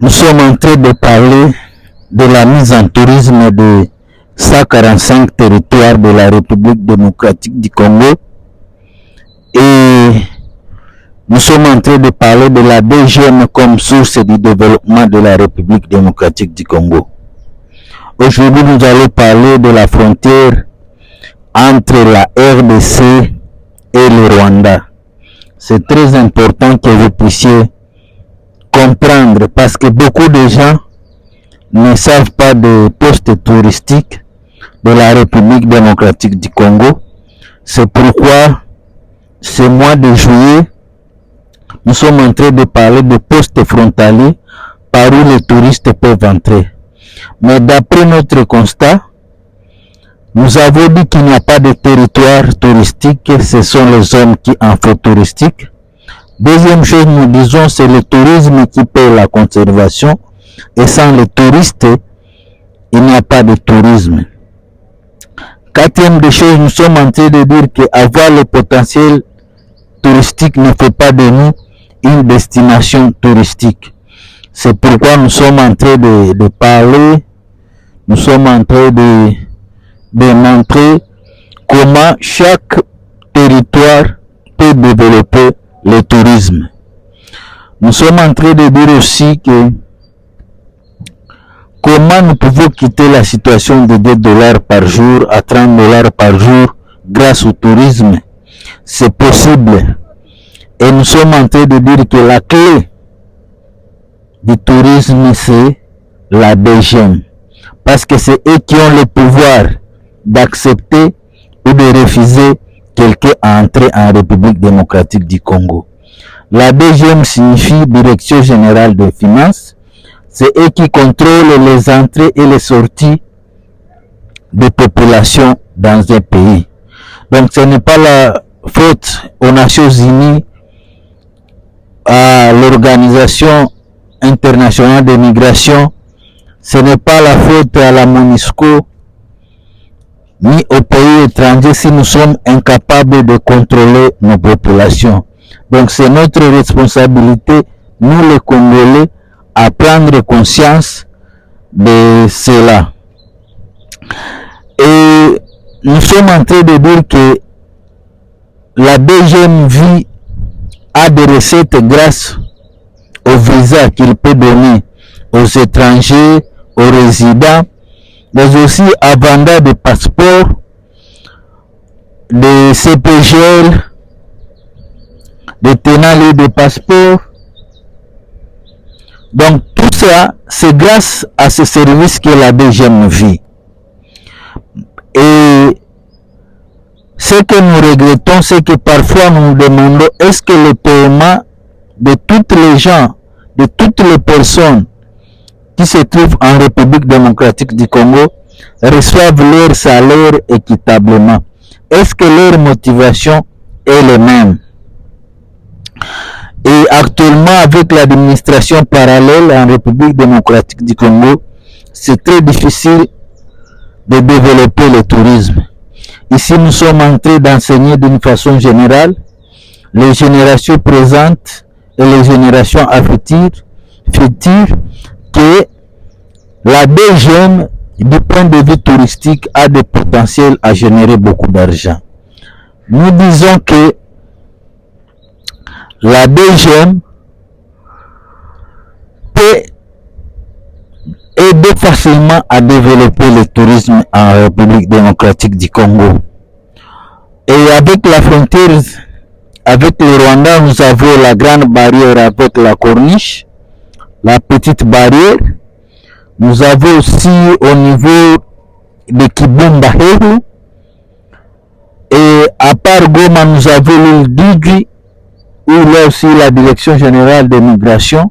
Nous sommes en train de parler de la mise en tourisme de 145 territoires de la République démocratique du Congo et nous sommes en train de parler de la DGM comme source du développement de la République démocratique du Congo. Aujourd'hui, nous allons parler de la frontière entre la RDC et le Rwanda. C'est très important que vous puissiez comprendre parce que beaucoup de gens ne savent pas des postes touristiques de la République démocratique du Congo. C'est pourquoi ce mois de juillet, nous sommes en train de parler de postes frontaliers par où les touristes peuvent entrer. Mais d'après notre constat, nous avons dit qu'il n'y a pas de territoire touristique, ce sont les hommes qui en font touristique. Deuxième chose, nous disons, c'est le tourisme qui paie la conservation et sans les touristes, il n'y a pas de tourisme. Quatrième des choses, nous sommes en train de dire qu'avoir le potentiel touristique ne fait pas de nous une destination touristique. C'est pourquoi nous sommes en train de parler, nous sommes en train de montrer comment chaque territoire peut développer le tourisme. Nous sommes en train de dire aussi que comment nous pouvons quitter la situation de 2 dollars par jour à 30 dollars par jour grâce au tourisme. C'est possible. Et nous sommes en train de dire que la clé du tourisme, c'est la DGM. Parce que c'est eux qui ont le pouvoir d'accepter ou de refuser quelqu'un à entrer en République démocratique du Congo. La DGM signifie Direction générale des finances. C'est eux qui contrôlent les entrées et les sorties des populations dans un pays. Donc ce n'est pas la faute aux Nations Unies, à l'Organisation internationale de migration, ce n'est pas la faute à la MONUSCO, ni aux pays étrangers si nous sommes incapables de contrôler nos populations. Donc c'est notre responsabilité, nous les Congolais, à prendre conscience de cela. Et nous sommes en train de dire que la DGM a des recettes grâce au visa qu'il peut donner aux étrangers, aux résidents, mais aussi à vendeur de passeports, de CPGL, de tenants de passeports. Donc tout ça, c'est grâce à ce service que la DGM vit. Et ce que nous regrettons, c'est que parfois nous nous demandons est-ce que le paiement de toutes les gens, de toutes les personnes qui se trouvent en République démocratique du Congo reçoivent leur salaire équitablement. Est-ce que leur motivation est la même? Et actuellement, avec l'administration parallèle en République démocratique du Congo, c'est très difficile de développer le tourisme. Ici, nous sommes en train d'enseigner d'une façon générale les générations présentes et les générations à futures que la DGM, du point de vue touristique, a des potentiels à générer beaucoup d'argent. Nous disons que la DGM peut aider facilement à développer le tourisme en République démocratique du Congo. Et avec la frontière avec le Rwanda, nous avons la grande barrière avec la corniche, la petite barrière. Nous avons aussi au niveau de Kibumba Hehu. Et à part Goma, nous avons l'île d'Idji, où là aussi la Direction générale de migration.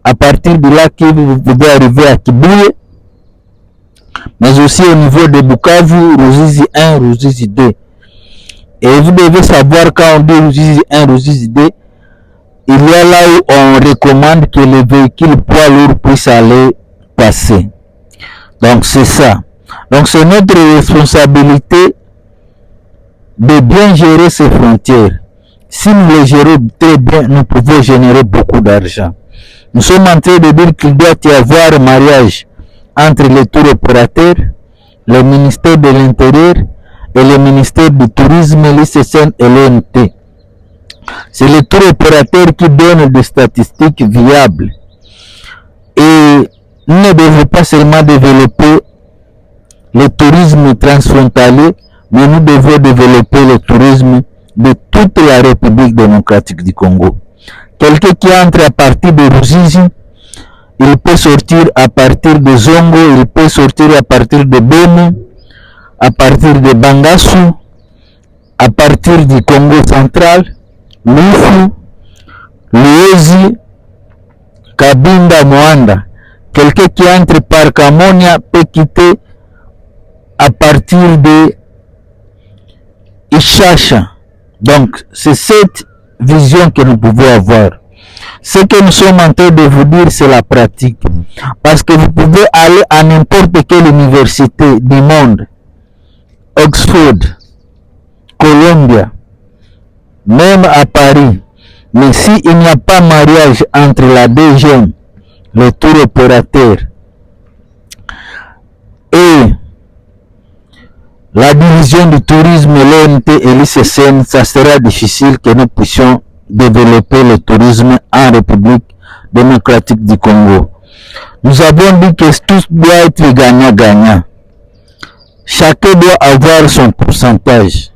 À partir de là, vous pouvez arriver à Kibuye, mais aussi au niveau de Bukavu, Ruzizi 1, Ruzizi 2. Et vous devez savoir, quand on dit Ruzizi 1, Ruzizi 2, il y a là où on recommande que les véhicules poids lourds puissent aller passer. Donc c'est ça. Donc c'est notre responsabilité de bien gérer ces frontières. Si nous les gérons très bien, nous pouvons générer beaucoup d'argent. Nous sommes en train de dire qu'il doit y avoir un mariage entre les tours opérateurs, le ministère de l'Intérieur et le ministère du Tourisme, l'ICCN et l'ONT. C'est les tours opérateurs qui donnent des statistiques viables. Et nous ne devons pas seulement développer le tourisme transfrontalier, mais nous devons développer le tourisme de toute la République démocratique du Congo. Quelqu'un qui entre à partir de Ruzizi, il peut sortir à partir de Zongo, il peut sortir à partir de Beni, à partir de Bangassou, à partir du Congo central, Lufu, Luezi, Kabinda, Moanda. Quelqu'un qui entre par Kamonia peut quitter à partir de Ishasha. Donc, c'est cette vision que nous pouvons avoir. Ce que nous sommes en train de vous dire, c'est la pratique. Parce que vous pouvez aller à n'importe quelle université du monde, Oxford, Columbia, même à Paris. Mais s'il n'y a pas mariage entre la DGM, le tour opérateur, et la division du tourisme, l'ONT et l'ICCN, ça sera difficile que nous puissions développer le tourisme en République démocratique du Congo. Nous avons dit que tout doit être gagnant-gagnant. Chacun doit avoir son pourcentage.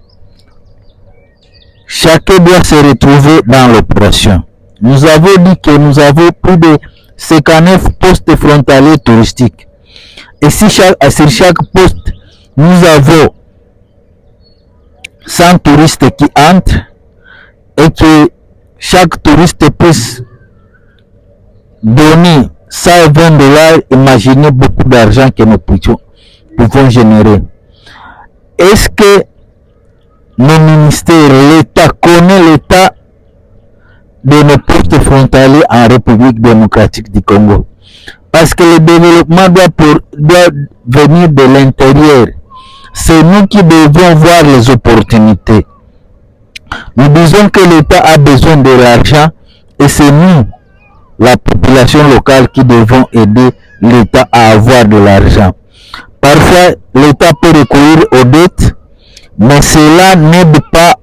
Chacun doit se retrouver dans l'opération. Nous avons dit que nous avons plus de 59 postes frontaliers touristiques. Et si sur chaque poste, nous avons 100 touristes qui entrent et que chaque touriste puisse donner 120 $, imaginez beaucoup d'argent que nous pouvons générer. Est-ce que nos ministères, l'État connaît l'état de nos postes frontaliers en République démocratique du Congo? Parce que le développement doit venir de l'intérieur. C'est nous qui devons voir les opportunités. Nous disons que l'État a besoin de l'argent et c'est nous, la population locale, qui devons aider l'État à avoir de l'argent. Parfois, l'État peut recourir aux dettes, mais cela n'aide pas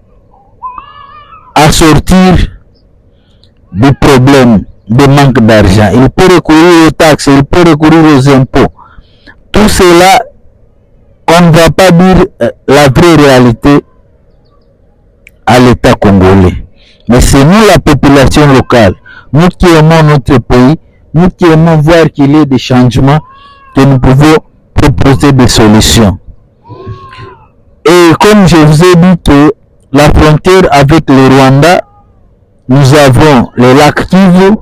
à sortir du problème de manque d'argent. Il peut recourir aux taxes, il peut recourir aux impôts. Tout cela, on ne va pas dire la vraie réalité à l'État congolais. Mais c'est nous, la population locale, nous qui aimons notre pays, nous qui aimons voir qu'il y ait des changements, que nous pouvons proposer des solutions. Et comme je vous ai dit que la frontière avec le Rwanda, nous avons le lac Kivu,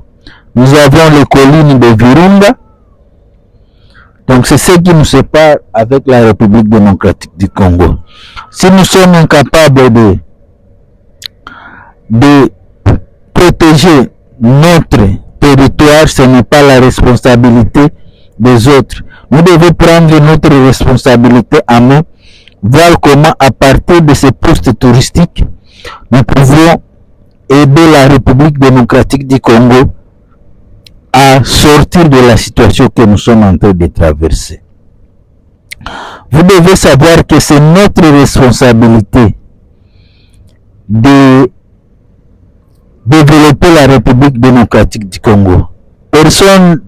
nous avons les collines de Virunga. Donc c'est ce qui nous sépare avec la République démocratique du Congo. Si nous sommes incapables de protéger notre territoire, ce n'est pas la responsabilité des autres. Nous devons prendre notre responsabilité en main, voir comment à partir de ces postes touristiques, nous pouvons aider la République démocratique du Congo à sortir de la situation que nous sommes en train de traverser. Vous devez savoir que c'est notre responsabilité de développer la République démocratique du Congo. Personne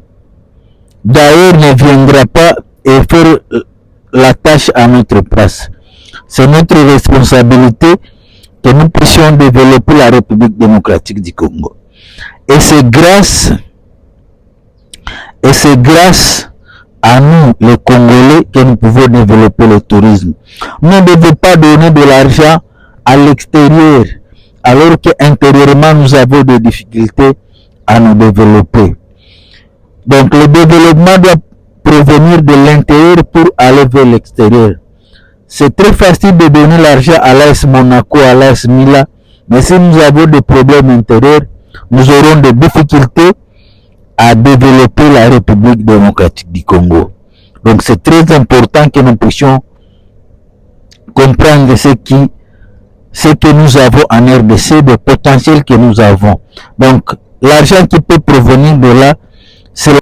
d'ailleurs ne viendra pas et faire la tâche à notre place. C'est notre responsabilité que nous puissions développer la République démocratique du Congo. Et c'est grâce à nous, les Congolais, que nous pouvons développer le tourisme. Nous ne devons pas donner de l'argent à l'extérieur, alors qu'intérieurement, nous avons des difficultés à nous développer. Donc, le développement doit provenir de l'intérieur pour aller vers l'extérieur. C'est très facile de donner l'argent à l'AS Monaco, à l'AS Milan, mais si nous avons des problèmes intérieurs, nous aurons des difficultés à développer la République démocratique du Congo. Donc c'est très important que nous puissions comprendre ce que nous avons en RDC, le potentiel que nous avons. Donc l'argent qui peut provenir de là C'est